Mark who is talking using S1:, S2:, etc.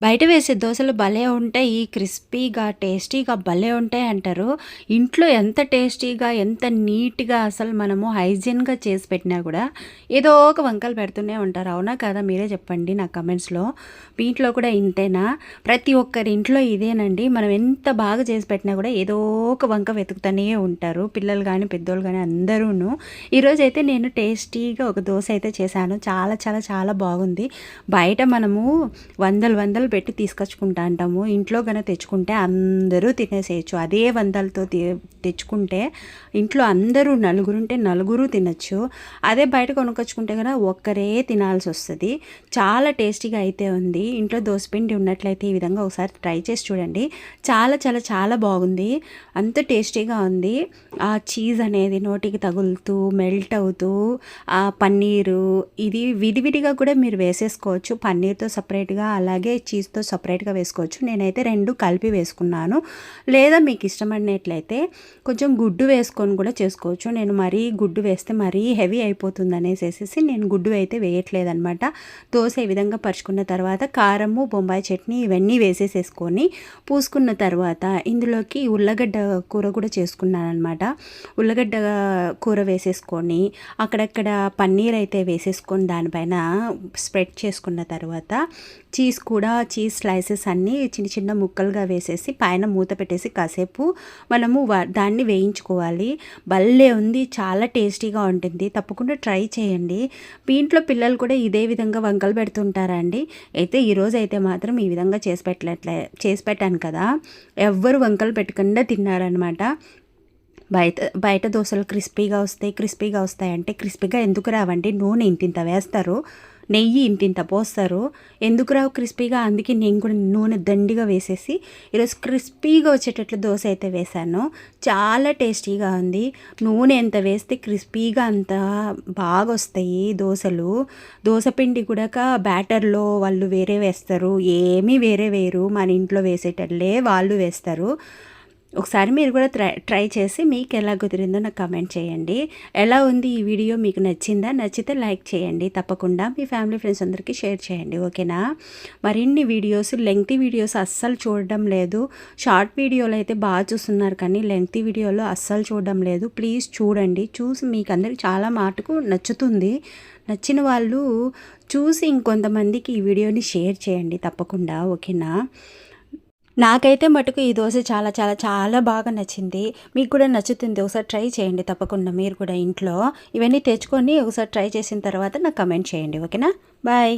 S1: బయట వేసే దోసలు భలే ఉంటాయి. క్రిస్పీగా, టేస్టీగా భలే ఉంటాయి అంటారు. ఇంట్లో ఎంత టేస్టీగా, ఎంత నీట్‌గా అసలు మనము హైజీన్‌గా చేసి పెట్టినా గూడా ఏదో ఒక వంకలు పెడుతూనే ఉంటారు. అవునా కాదా? మీరే చెప్పండి నా కమెంట్స్‌లో. మీ ఇంట్లో కూడా ఇంతేనా? ప్రతి ఒక్కరి ఇంట్లో ఇదేనండి. మనం ఎంత బాగా చేసి పెట్టినా గూడా ఏదో ఒక వంక వెతుకుతూనే ఉంటారు. పిల్లలు గానీ, పెద్దోళ్ళు గానీ అందరూను. ఈరోజైతే నేను టేస్టీగా ఒక దోస అయితే చేశాను. చాలా చాలా చాలా బాగుంది. బయట మనము వందలు పెట్టి తీసుకొచ్చుకుంటా అంటాము. ఇంట్లో గన తెచ్చుకుంటే అందరూ తినేసేయొచ్చు. అదే వందలతో తెచ్చుకుంటే ఇంట్లో అందరూ నలుగురుంటే నలుగురు తినొచ్చు. అదే బయట కొనుక్కొచ్చుకుంటే గన ఒక్కరే తినాల్సొస్తది. చాలా టేస్టీగా అయితే ఉంది. ఇంట్లో దోసపిండి ఉన్నట్లయితే ఈ విధంగా ఒకసారి ట్రై చేసి చూడండి. చాలా చాలా చాలా బాగుంది. అంత టేస్టీగా ఉంది. ఆ చీజ్ అనేది నోటికి తగులుతూ, మెల్ట్ అవుతూ, ఆ పన్నీరు ఇది విడివిడిగా కూడా మీరు వేసేసుకోవచ్చు. పన్నీర్‌తో సెపరేట్‌గా అలాగే చీజ్‌తో సెపరేట్‌గా వేసుకోవచ్చు. నేనైతే 2 కలిపి వేసుకున్నాను. లేదా మీకు ఇష్టమైనట్లయితే కొంచెం గుడ్డు వేసుకొని కూడా చేసుకోవచ్చు. నేను మరీ గుడ్డు వేస్తే మరీ హెవీ అయిపోతుందనేసేసేసి నేను గుడ్డు అయితే వేయట్లేదనమాట. దోస ఈ విధంగా పరుచుకున్న తర్వాత కారము, బొంబాయి చట్నీ ఇవన్నీ వేసేసేసుకొని పూసుకున్న తర్వాత ఇందులోకి ఉల్లగడ్డ కూర కూడా చేసుకున్నాననమాట. ఉల్లగడ్డ కూర వేసేసుకొని అక్కడక్కడ పన్నీర్ అయితే వేసేసుకొని దానిపైన స్ప్రెడ్ చేసుకున్న తర్వాత చీజ్ స్లైసెస్ అన్నీ చిన్న చిన్న ముక్కలుగా వేసేసి పైన మూత పెట్టేసి కాసేపు మనము దాన్ని వేయించుకోవాలి. భలే ఉంది. చాలా టేస్టీగా ఉంటుంది. తప్పకుండా ట్రై చేయండి. మీ ఇంట్లో పిల్లలు కూడా ఇదే విధంగా వంకలు పెడుతుంటారా అండి? అయితే ఈరోజు అయితే మాత్రం ఈ విధంగా చేసి పెట్టాను కదా! ఎవ్వరు వంకలు పెట్టకుండా తిన్నారనమాట. బయట దోసలు క్రిస్పీగా వస్తాయంటే క్రిస్పీగా ఎందుకు రావండి? నూనె ఇంతింత వేస్తారు. నెయ్యి ఇంతింత పోస్తారు. ఎందుకు రావు క్రిస్పీగా? అందుకే నేను కూడా నూనె దండిగా వేసేసి ఈరోజు క్రిస్పీగా వచ్చేటట్లు దోస అయితే వేశాను. చాలా టేస్టీగా ఉంది. నూనె ఎంత వేస్తే క్రిస్పీగా అంత బాగా వస్తాయి దోసలు. దోస పిండి కూడాక బ్యాటర్‌లో వాళ్ళు వేరే వేస్తారు. ఏమీ వేరే వేయరు. మన ఇంట్లో వేసేటట్లే వాళ్ళు వేస్తారు. ఒకసారి మీరు కూడా ట్రై చేసి మీకు ఎలా కుదిరిందో నాకు కామెంట్ చేయండి. ఎలా ఉంది ఈ వీడియో? మీకు నచ్చిందా? నచ్చితే లైక్ చేయండి. తప్పకుండా మీ ఫ్యామిలీ ఫ్రెండ్స్ అందరికీ షేర్ చేయండి. ఓకేనా? మరిన్ని వీడియోస్ లెంగ్తీ వీడియోస్ అస్సలు చూడడం లేదు. షార్ట్ వీడియోలు అయితే బాగా చూస్తున్నారు కానీ లెంగ్తీ వీడియోలో అస్సలు చూడడం లేదు. ప్లీజ్ చూడండి. చూసి మీకు అందరికి చాలా మటుకు నచ్చుతుంది. నచ్చిన వాళ్ళు చూసి ఇంకొంతమందికి ఈ వీడియోని షేర్ చేయండి తప్పకుండా. ఓకేనా? నాకైతే మటుకు ఈ దోస చాలా చాలా చాలా బాగా నచ్చింది. మీకు కూడా నచ్చుతుంది. ఒకసారి ట్రై చేయండి తప్పకుండా మీరు కూడా ఇంట్లో. ఇవన్నీ తెచ్చుకొని ఒకసారి ట్రై చేసిన తర్వాత నాకు కమెంట్ చేయండి. ఓకేనా? బాయ్.